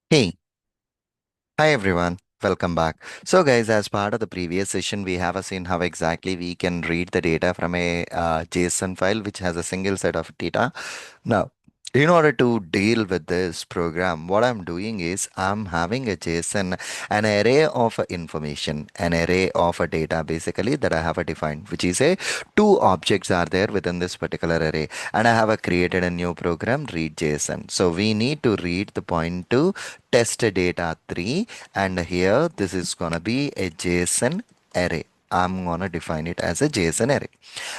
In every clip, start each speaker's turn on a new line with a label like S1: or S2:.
S1: Hey, hi everyone. Welcome back. So, guys, as part of the previous session, we have seen how exactly we can read the data from a JSON file which has a single set of data. Now, in order to deal with this program, what I'm doing is I'm having a JSON, an array of information, an array of a data basically that I have defined, which is a two objects are there within this particular array. And I have created a new program, read JSON. So we need to read the point to test data 3, and here this is gonna be a JSON array. I'm gonna define it as a JSON array.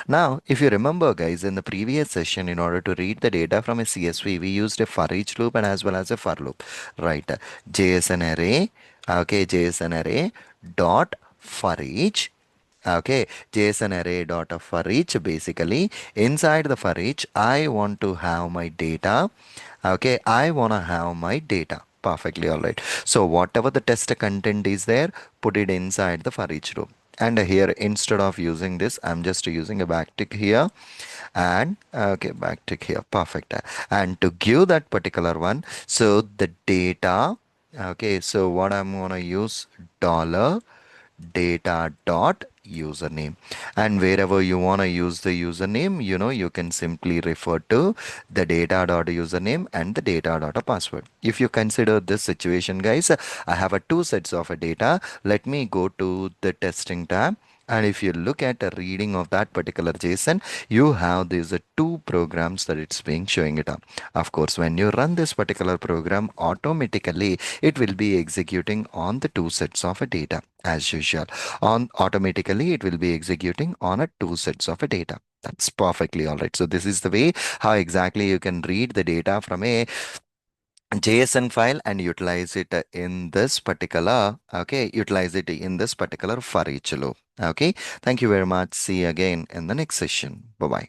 S1: Now, if you remember, guys, in the previous session, in order to read the data from a CSV, we used a for each loop and as well as a for loop, right? JSON array, okay, JSON array dot for each. Okay, JSON array dot of for each. Basically, inside the for each, I want to have my data. Okay, I want to have my data. Perfectly all right. So whatever the test content is there, put it inside the for each loop. And here, instead of using this, I'm just using a backtick here and okay, backtick here. Perfect. And to give that particular one, so the data, okay, so what I'm gonna use dollar data dot username, and wherever you want to use the username, you can simply refer to the data dot username and the data dot a password. If you consider this situation, guys, I have a two sets of a data. Let me go to the testing tab, and if you look at a reading of that particular JSON, you have these two programs that it's being showing it up. Of course, when you run this particular program, automatically it will be executing on the two sets of a data as usual. On automatically, it will be executing on a two sets of a data. That's perfectly all right. So this is the way how exactly you can read the data from a JSON file and utilize it in this particular, okay, utilize it in this particular for each loop. Okay, thank you very much. See you again in the next session. Bye bye.